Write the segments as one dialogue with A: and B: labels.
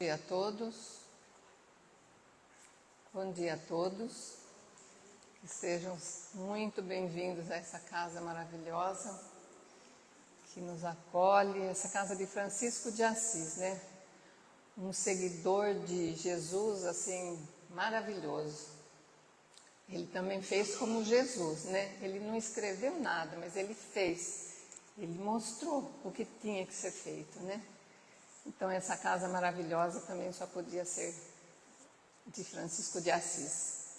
A: Bom dia a todos. Bom dia a todos. Que sejam muito bem-vindos a essa casa maravilhosa que nos acolhe, essa casa de Francisco de Assis, né? Um seguidor de Jesus, assim, maravilhoso. Ele também fez como Jesus, né? Ele não escreveu nada, mas ele fez. Ele mostrou o que tinha que ser feito, né? Então, essa casa maravilhosa também só podia ser de Francisco de Assis.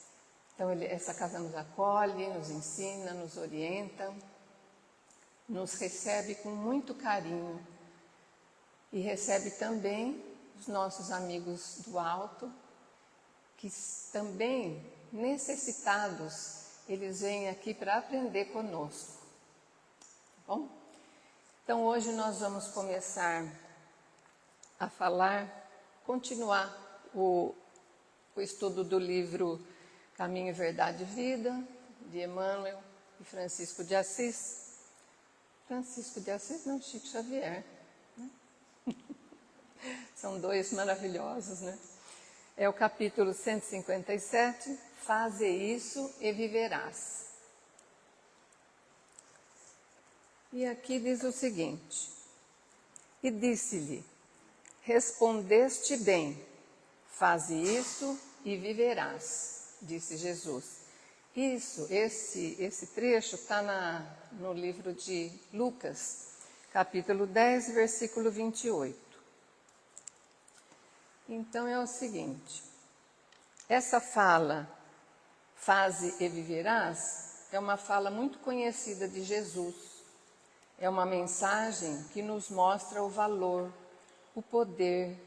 A: Então, essa casa nos acolhe, nos ensina, nos orienta, nos recebe com muito carinho e recebe também os nossos amigos do alto, que também necessitados, eles vêm aqui para aprender conosco. Tá bom? Então, hoje nós vamos começar a continuar o estudo do livro Caminho, Verdade e Vida, de Emmanuel e Francisco de Assis. Francisco de Assis, não, Chico Xavier. Né? São dois maravilhosos, né? É o capítulo 157, Faze isso e viverás. E aqui diz o seguinte: E disse-lhe, respondeste bem, faze isso e viverás, disse Jesus. Esse trecho está no livro de Lucas, capítulo 10, versículo 28. Então é o seguinte, essa fala, faze e viverás, é uma fala muito conhecida de Jesus. É uma mensagem que nos mostra o valor, o poder,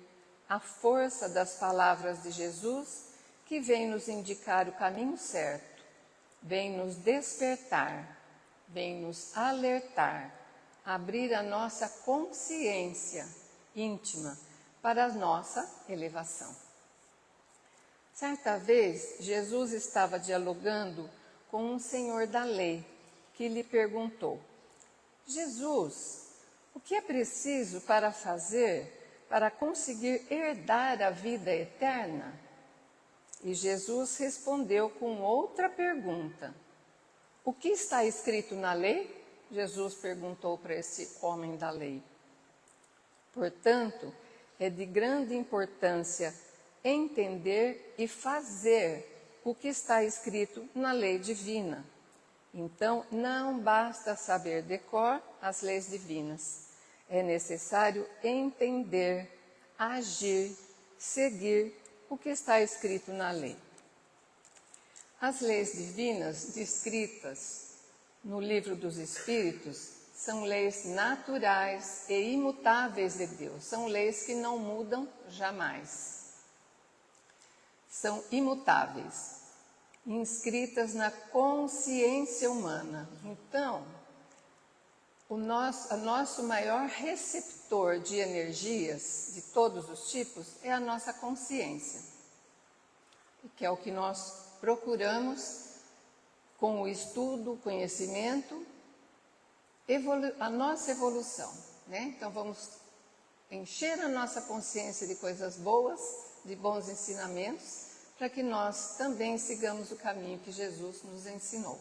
A: a força das palavras de Jesus, que vem nos indicar o caminho certo, vem nos despertar, vem nos alertar, abrir a nossa consciência íntima para a nossa elevação. Certa vez, Jesus estava dialogando com um senhor da lei, que lhe perguntou: Jesus, o que é preciso para fazer para conseguir herdar a vida eterna? E Jesus respondeu com outra pergunta. O que está escrito na lei? Jesus perguntou para esse homem da lei. Portanto, é de grande importância entender e fazer o que está escrito na lei divina. Então, não basta saber de cor as leis divinas. É necessário entender, agir, seguir o que está escrito na lei. As leis divinas descritas no Livro dos Espíritos são leis naturais e imutáveis de Deus. São leis que não mudam jamais. São imutáveis, inscritas na consciência humana. Então, o nosso maior receptor de energias de todos os tipos é a nossa consciência, que é o que nós procuramos com o estudo, o conhecimento, a nossa evolução, né? Então vamos encher a nossa consciência de coisas boas, de bons ensinamentos, para que nós também sigamos o caminho que Jesus nos ensinou.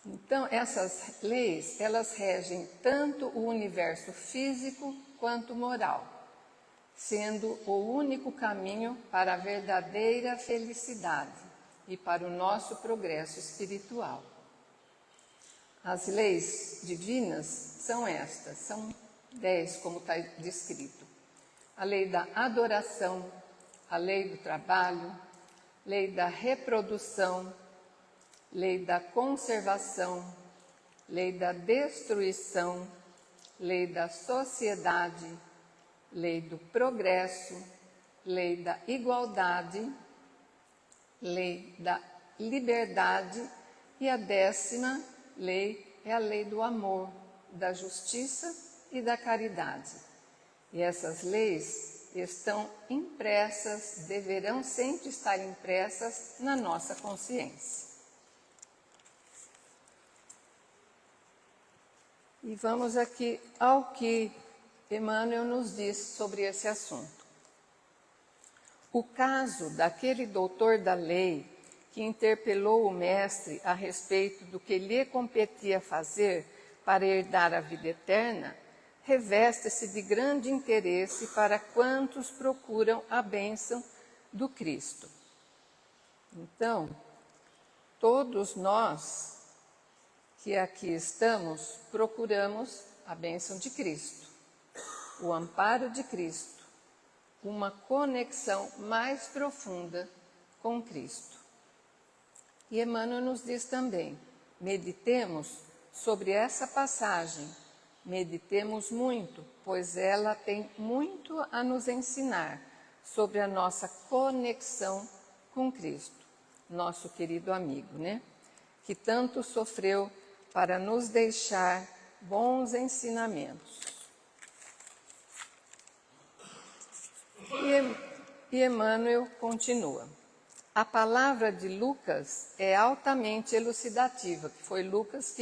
A: Então, essas leis, elas regem tanto o universo físico quanto moral, sendo o único caminho para a verdadeira felicidade e para o nosso progresso espiritual. As leis divinas são estas, são 10, como está descrito. A lei da adoração, a lei do trabalho, lei da reprodução, lei da conservação, lei da destruição, lei da sociedade, lei do progresso, lei da igualdade, lei da liberdade e a 10ª lei é a lei do amor, da justiça e da caridade. E essas leis estão impressas, deverão sempre estar impressas na nossa consciência. E vamos aqui ao que Emmanuel nos diz sobre esse assunto. O caso daquele doutor da lei que interpelou o mestre a respeito do que lhe competia fazer para herdar a vida eterna, reveste-se de grande interesse para quantos procuram a bênção do Cristo. Então, todos nós que aqui estamos procuramos a bênção de Cristo, o amparo de Cristo, uma conexão mais profunda com Cristo. E Emmanuel nos diz também, meditemos sobre essa passagem, meditemos muito, pois ela tem muito a nos ensinar sobre a nossa conexão com Cristo, nosso querido amigo, né? Que tanto sofreu para nos deixar bons ensinamentos. E Emmanuel continua. A palavra de Lucas é altamente elucidativa, que foi Lucas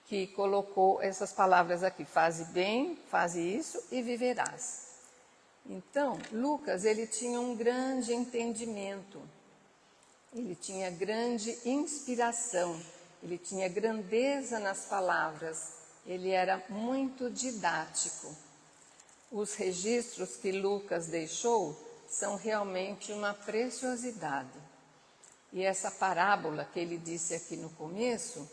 A: que colocou essas palavras aqui, faze bem, faze isso e viverás. Então, Lucas, ele tinha um grande entendimento, ele tinha grande inspiração, ele tinha grandeza nas palavras, ele era muito didático. Os registros que Lucas deixou são realmente uma preciosidade. E essa parábola que ele disse aqui no começo,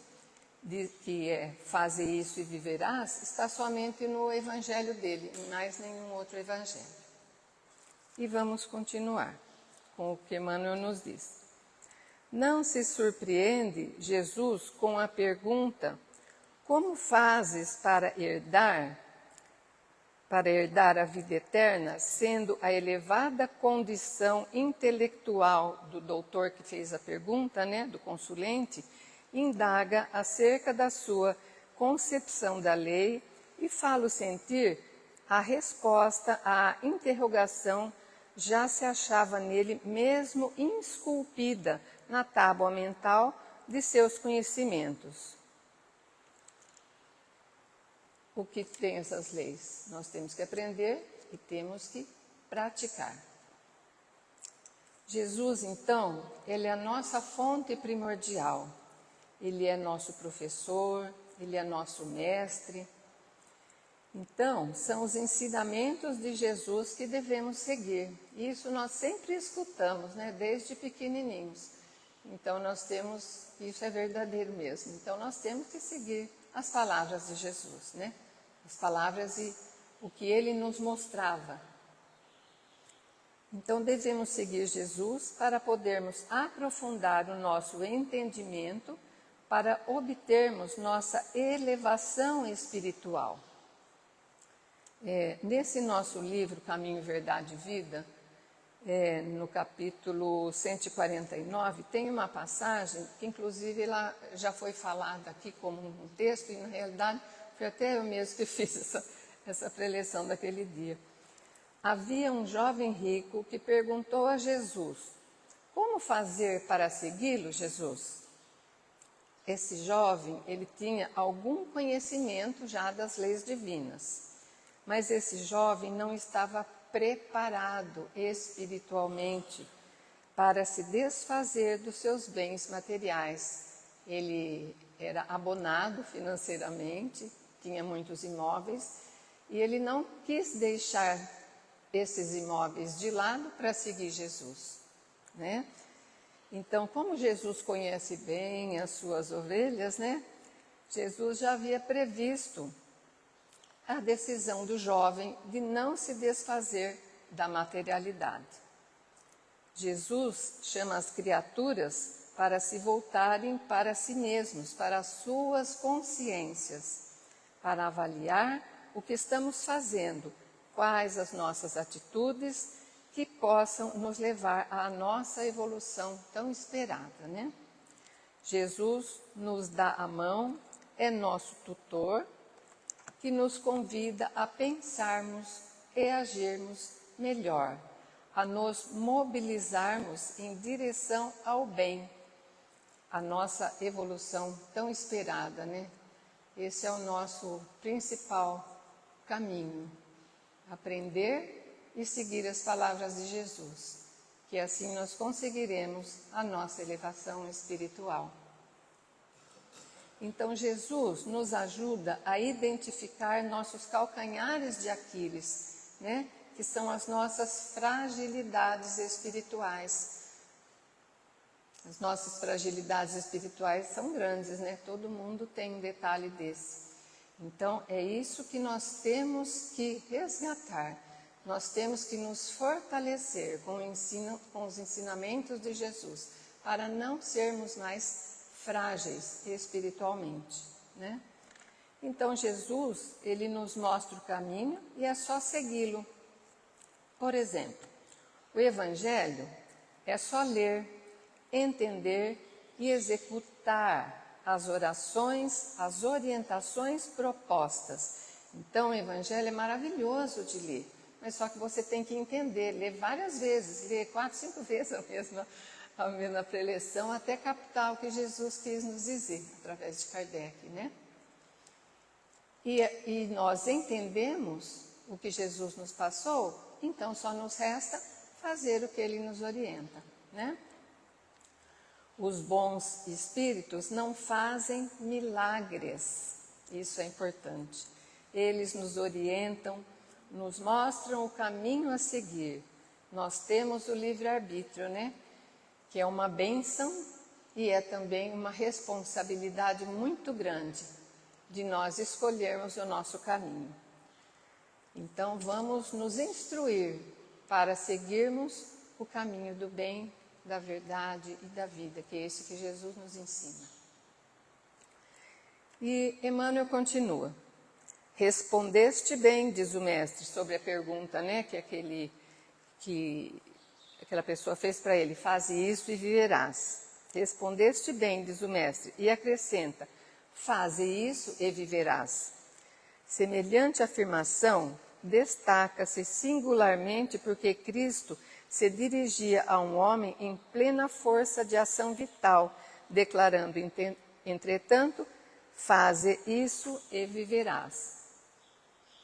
A: que é faze isso e viverás, está somente no evangelho dele, em mais nenhum outro evangelho. E vamos continuar com o que Emmanuel nos diz. Não se surpreende Jesus com a pergunta: como fazes para herdar a vida eterna, sendo a elevada condição intelectual do doutor que fez a pergunta, né, do consulente, indaga acerca da sua concepção da lei e fala sentir a resposta à interrogação já se achava nele mesmo esculpida na tábua mental de seus conhecimentos. O que tem essas leis? Nós temos que aprender e temos que praticar. Jesus, então, ele é a nossa fonte primordial. Ele é nosso professor, ele é nosso mestre. Então, são os ensinamentos de Jesus que devemos seguir. Isso nós sempre escutamos, né? Desde pequenininhos. Então, isso é verdadeiro mesmo. Então, nós temos que seguir as palavras de Jesus, né? As palavras e o que ele nos mostrava. Então, devemos seguir Jesus para podermos aprofundar o nosso entendimento, para obtermos nossa elevação espiritual. Nesse nosso livro, Caminho, Verdade e Vida, no capítulo 149, tem uma passagem que, inclusive, ela já foi falada aqui como um texto, e, na realidade, foi até eu mesmo que fiz essa preleção daquele dia. Havia um jovem rico que perguntou a Jesus: como fazer para segui-lo, Jesus? Esse jovem, ele tinha algum conhecimento já das leis divinas, mas esse jovem não estava preparado espiritualmente para se desfazer dos seus bens materiais. Ele era abonado financeiramente, tinha muitos imóveis, e ele não quis deixar esses imóveis de lado para seguir Jesus, né? Então, como Jesus conhece bem as suas ovelhas, né? Jesus já havia previsto a decisão do jovem de não se desfazer da materialidade. Jesus chama as criaturas para se voltarem para si mesmos, para as suas consciências, para avaliar o que estamos fazendo, quais as nossas atitudes que possam nos levar à nossa evolução tão esperada, né? Jesus nos dá a mão, é nosso tutor, que nos convida a pensarmos e agirmos melhor, a nos mobilizarmos em direção ao bem, a nossa evolução tão esperada, né? Esse é o nosso principal caminho. aprender e seguir as palavras de Jesus, que assim nós conseguiremos a nossa elevação espiritual. Então Jesus nos ajuda a identificar nossos calcanhares de Aquiles, né? Que são as nossas fragilidades espirituais. As nossas fragilidades espirituais são grandes, né? Todo mundo tem um detalhe desse. Então é isso que nós temos que resgatar. Nós temos que nos fortalecer com os ensinamentos de Jesus, para não sermos mais frágeis espiritualmente, né? Então Jesus, ele nos mostra o caminho e é só segui-lo. Por exemplo, o Evangelho é só ler, entender e executar as orações, as orientações propostas. Então o Evangelho é maravilhoso de ler, mas só que você tem que entender, ler várias vezes, ler 4, 5 vezes a mesma preleção, até captar o que Jesus quis nos dizer, através de Kardec, né? E nós entendemos o que Jesus nos passou, então só nos resta fazer o que Ele nos orienta, né? Os bons espíritos não fazem milagres, isso é importante. Eles nos orientam, nos mostram o caminho a seguir. Nós temos o livre-arbítrio, né? Que é uma bênção e é também uma responsabilidade muito grande de nós escolhermos o nosso caminho. Então vamos nos instruir para seguirmos o caminho do bem, da verdade e da vida, que é esse que Jesus nos ensina. E Emmanuel continua. Respondeste bem, diz o mestre, sobre a pergunta, né, que aquela pessoa fez para ele, faze isso e viverás. Respondeste bem, diz o mestre, e acrescenta, faze isso e viverás. Semelhante afirmação destaca-se singularmente porque Cristo se dirigia a um homem em plena força de ação vital, declarando, entretanto, faze isso e viverás.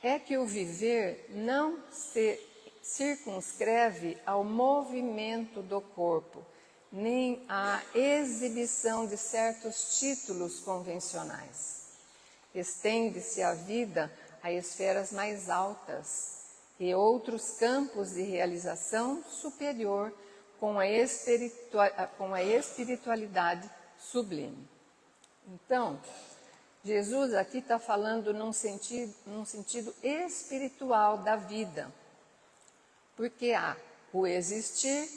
A: É que o viver não se circunscreve ao movimento do corpo, nem à exibição de certos títulos convencionais. Estende-se a vida a esferas mais altas e outros campos de realização superior com a espiritualidade sublime. Então, Jesus aqui está falando num sentido espiritual da vida, porque há o existir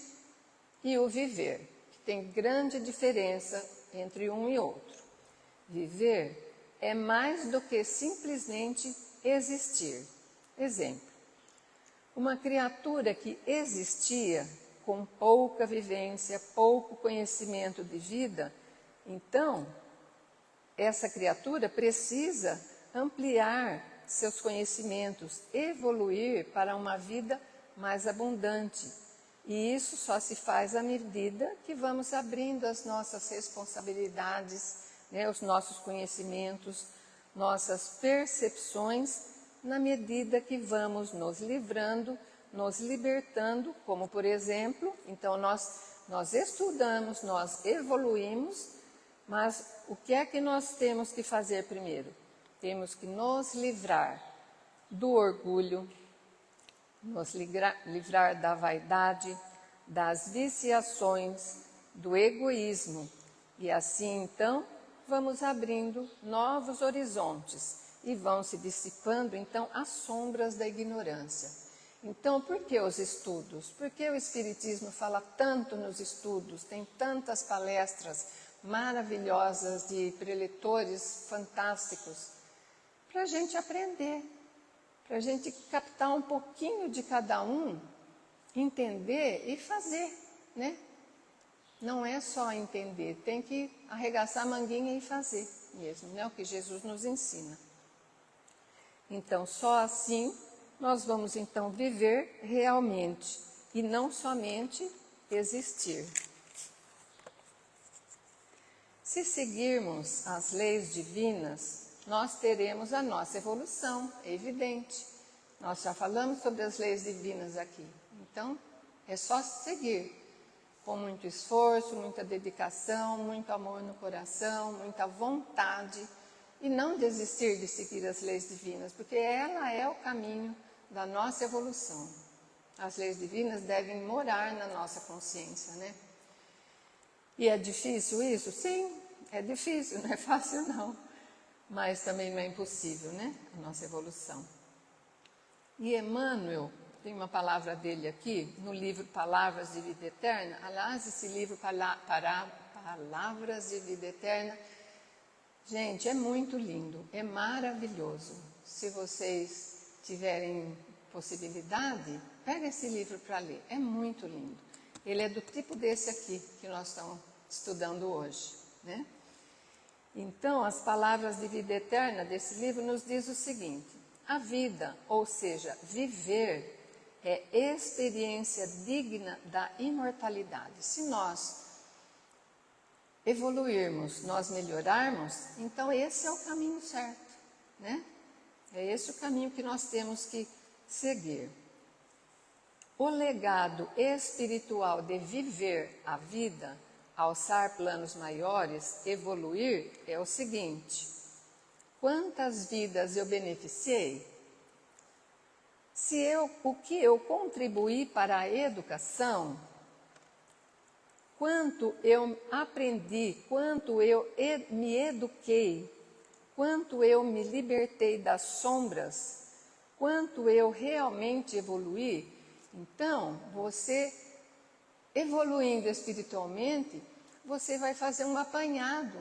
A: e o viver, que tem grande diferença entre um e outro. Viver é mais do que simplesmente existir. Exemplo, uma criatura que existia com pouca vivência, pouco conhecimento de vida, então essa criatura precisa ampliar seus conhecimentos, evoluir para uma vida mais abundante. E isso só se faz à medida que vamos abrindo as nossas responsabilidades, né, os nossos conhecimentos, nossas percepções, na medida que vamos nos livrando, nos libertando, como por exemplo, então nós estudamos, nós evoluímos, mas o que é que nós temos que fazer primeiro? Temos que nos livrar do orgulho, nos livrar da vaidade, das viciações, do egoísmo. E assim, então, vamos abrindo novos horizontes e vão se dissipando, então, as sombras da ignorância. Então, por que os estudos? Por que o Espiritismo fala tanto nos estudos? Tem tantas palestras maravilhosas de preletores fantásticos, para a gente aprender, para a gente captar um pouquinho de cada um, entender e fazer, né? Não é só entender, tem que arregaçar a manguinha e fazer mesmo, né? O que Jesus nos ensina. Então, só assim nós vamos então viver realmente e não somente existir. Se seguirmos as leis divinas, nós teremos a nossa evolução, é evidente. Nós já falamos sobre as leis divinas aqui. Então, é só seguir com muito esforço, muita dedicação, muito amor no coração, muita vontade e não desistir de seguir as leis divinas, porque ela é o caminho da nossa evolução. As leis divinas devem morar na nossa consciência, né? E é difícil isso? Sim, é difícil, não é fácil não, mas também não é impossível, né? A nossa evolução. E Emmanuel, tem uma palavra dele aqui, no livro Palavras de Vida Eterna. Aliás, esse livro Palavras de Vida Eterna, gente, é muito lindo, é maravilhoso. Se vocês tiverem possibilidade, pega esse livro para ler, é muito lindo. Ele é do tipo desse aqui, que nós estamos estudando hoje, né? Então, as palavras de vida eterna desse livro nos diz o seguinte: a vida, ou seja, viver, é experiência digna da imortalidade. Se nós evoluirmos, nós melhorarmos, então esse é o caminho certo, né? É esse o caminho que nós temos que seguir. O legado espiritual de viver a vida, alçar planos maiores, evoluir, é o seguinte: quantas vidas eu beneficiei? O que eu contribuí para a educação? Quanto eu aprendi, quanto eu me eduquei, quanto eu me libertei das sombras, quanto eu realmente evoluí? Então, você evoluindo espiritualmente, você vai fazer um apanhado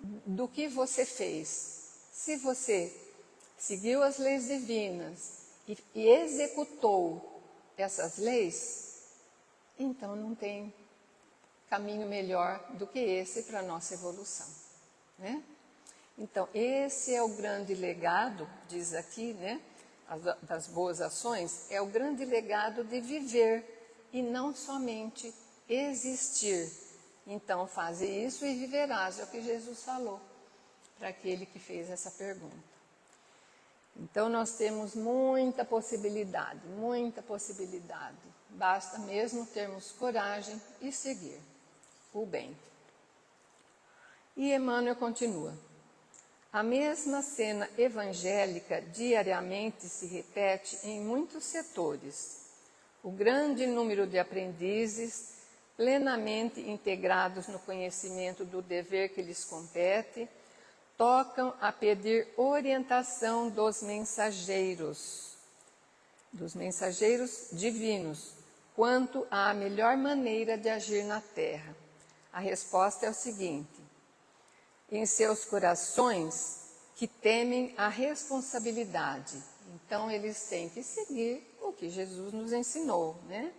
A: do que você fez. Se você seguiu as leis divinas e executou essas leis, então não tem caminho melhor do que esse para a nossa evolução, né? Então, esse é o grande legado, diz aqui, né, das boas ações, é o grande legado de viver e não somente existir. Então, faze isso e viverás, é o que Jesus falou para aquele que fez essa pergunta. Então, nós temos muita possibilidade, basta mesmo termos coragem e seguir o bem. E Emmanuel continua: a mesma cena evangélica diariamente se repete em muitos setores. O grande número de aprendizes, plenamente integrados no conhecimento do dever que lhes compete, tocam a pedir orientação dos mensageiros divinos, quanto à melhor maneira de agir na Terra. A resposta é o seguinte: em seus corações que temem a responsabilidade. Então, eles têm que seguir o que Jesus nos ensinou, né?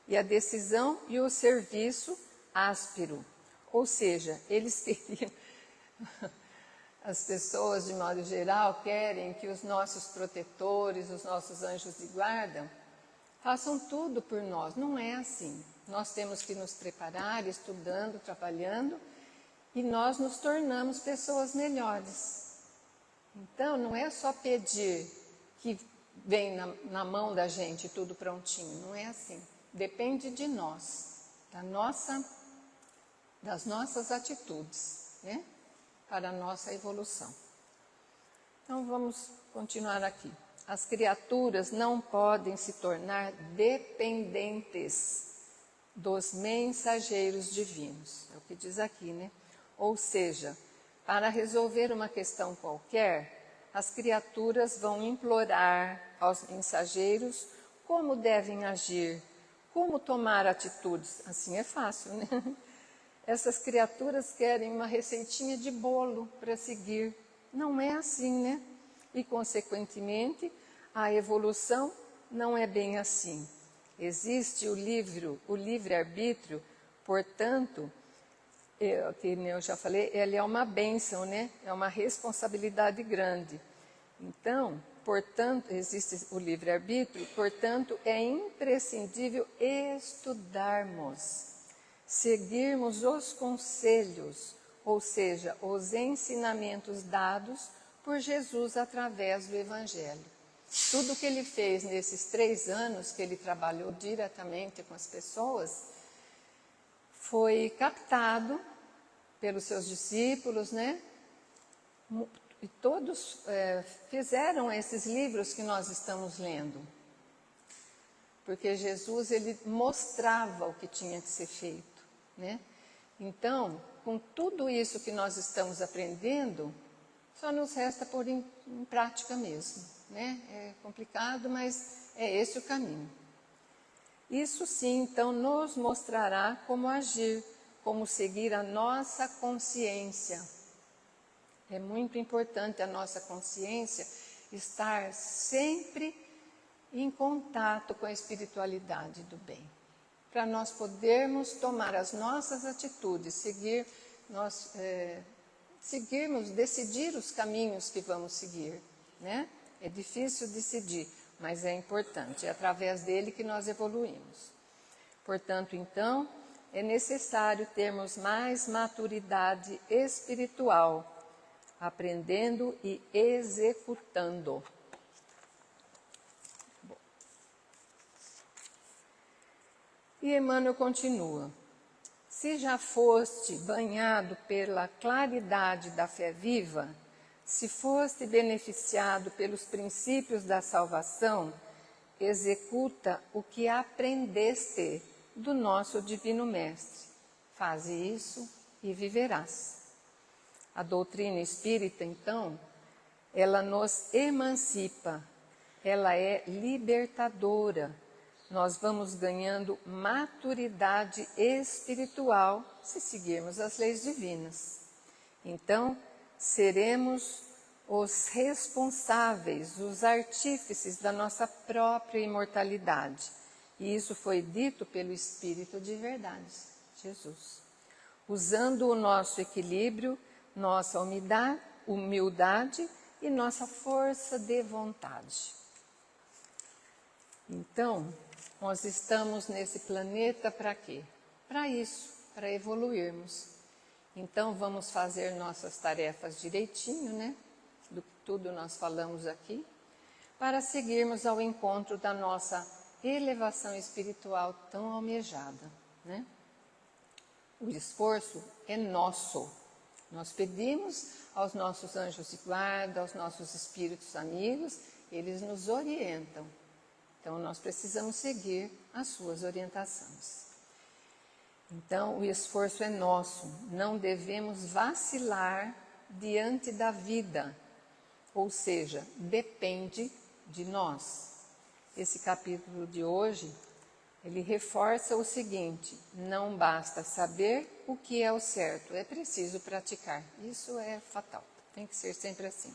A: E a decisão e o serviço áspero. Ou seja, eles queriam... As pessoas, de modo geral, querem que os nossos protetores, os nossos anjos de guarda, façam tudo por nós. Não é assim. Nós temos que nos preparar, estudando, trabalhando, e nós nos tornamos pessoas melhores. Então, não é só pedir que vem na mão da gente tudo prontinho. Não é assim. Depende de nós, das nossas atitudes, né? Para a nossa evolução. Então, vamos continuar aqui. As criaturas não podem se tornar dependentes dos mensageiros divinos. É o que diz aqui, né? Ou seja, para resolver uma questão qualquer, as criaturas vão implorar aos mensageiros como devem agir, como tomar atitudes. Assim é fácil, né? Essas criaturas querem uma receitinha de bolo para seguir. Não é assim, né? E, consequentemente, a evolução não é bem assim. Existe o livre-arbítrio, portanto, que eu já falei, ele é uma bênção, né? É uma responsabilidade grande. Então, portanto, existe o livre-arbítrio, portanto, é imprescindível estudarmos, seguirmos os conselhos, ou seja, os ensinamentos dados por Jesus através do Evangelho. Tudo que ele fez nesses 3 anos que ele trabalhou diretamente com as pessoas foi captado pelos seus discípulos, né? E todos fizeram esses livros que nós estamos lendo. Porque Jesus, ele mostrava o que tinha que ser feito, né? Então, com tudo isso que nós estamos aprendendo, só nos resta pôr em prática mesmo, né? É complicado, mas é esse o caminho. Isso sim, então, nos mostrará como agir, como seguir a nossa consciência. É muito importante a nossa consciência estar sempre em contato com a espiritualidade do bem, para nós podermos tomar as nossas atitudes, decidir os caminhos que vamos seguir, né? É difícil decidir, mas é importante, é através dele que nós evoluímos. Portanto, então, é necessário termos mais maturidade espiritual, aprendendo e executando. E Emmanuel continua: se já foste banhado pela claridade da fé viva, se foste beneficiado pelos princípios da salvação, executa o que aprendeste do nosso Divino Mestre. Faze isso e viverás. A doutrina espírita, então, ela nos emancipa, ela é libertadora. Nós vamos ganhando maturidade espiritual se seguirmos as leis divinas. Então, seremos os responsáveis, os artífices da nossa própria imortalidade. E isso foi dito pelo Espírito de verdade, Jesus. Usando o nosso equilíbrio, nossa humildade e nossa força de vontade. Então, nós estamos nesse planeta para quê? Para isso, para evoluirmos. Então, vamos fazer nossas tarefas direitinho, né? Do que tudo nós falamos aqui, para seguirmos ao encontro da nossa elevação espiritual tão almejada, né? O esforço é nosso. Nós pedimos aos nossos anjos de guarda, aos nossos espíritos amigos, eles nos orientam. Então, nós precisamos seguir as suas orientações. Então, o esforço é nosso, não devemos vacilar diante da vida, ou seja, depende de nós. Esse capítulo de hoje, ele reforça o seguinte: não basta saber o que é o certo, é preciso praticar. Isso é fatal, tem que ser sempre assim.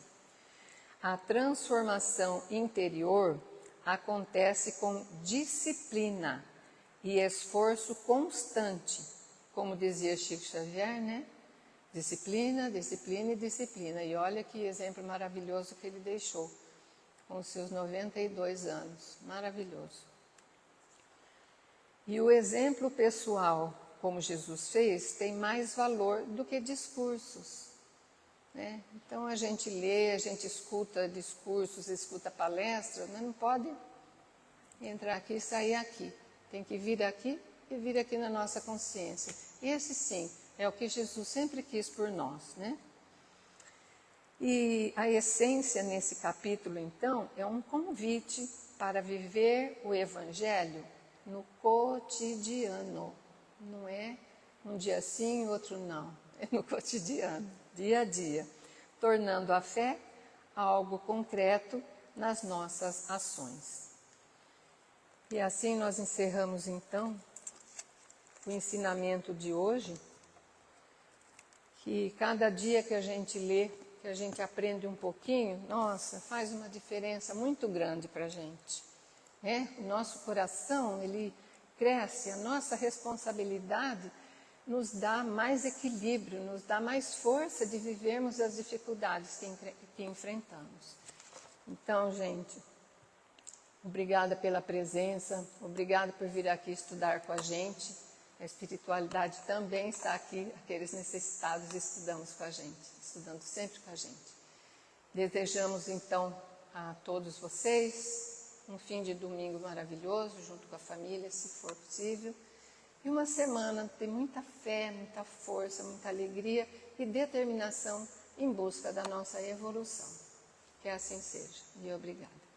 A: A transformação interior acontece com disciplina e esforço constante, como dizia Chico Xavier, né? Disciplina, disciplina e disciplina. E olha que exemplo maravilhoso que ele deixou, com os seus 92 anos. Maravilhoso. E o exemplo pessoal, como Jesus fez, tem mais valor do que discursos, né? Então a gente lê, a gente escuta discursos, escuta palestras, mas não pode entrar aqui e sair aqui. Tem que vir aqui e vir aqui na nossa consciência. Esse sim é o que Jesus sempre quis por nós, né? E a essência nesse capítulo, então, é um convite para viver o Evangelho no cotidiano. Não é um dia sim, outro não. É no cotidiano, dia a dia, tornando a fé algo concreto nas nossas ações. E assim nós encerramos então o ensinamento de hoje, que cada dia que a gente lê, que a gente aprende um pouquinho, nossa, faz uma diferença muito grande para a gente, né? O nosso coração, ele cresce, a nossa responsabilidade nos dá mais equilíbrio, nos dá mais força de vivermos as dificuldades que enfrentamos. Então, gente, obrigada pela presença, obrigada por vir aqui estudar com a gente. A espiritualidade também está aqui, aqueles necessitados estudamos com a gente, estudando sempre com a gente. Desejamos então a todos vocês um fim de domingo maravilhoso, junto com a família, se for possível. E uma semana de muita fé, muita força, muita alegria e determinação em busca da nossa evolução. Que assim seja. E obrigada.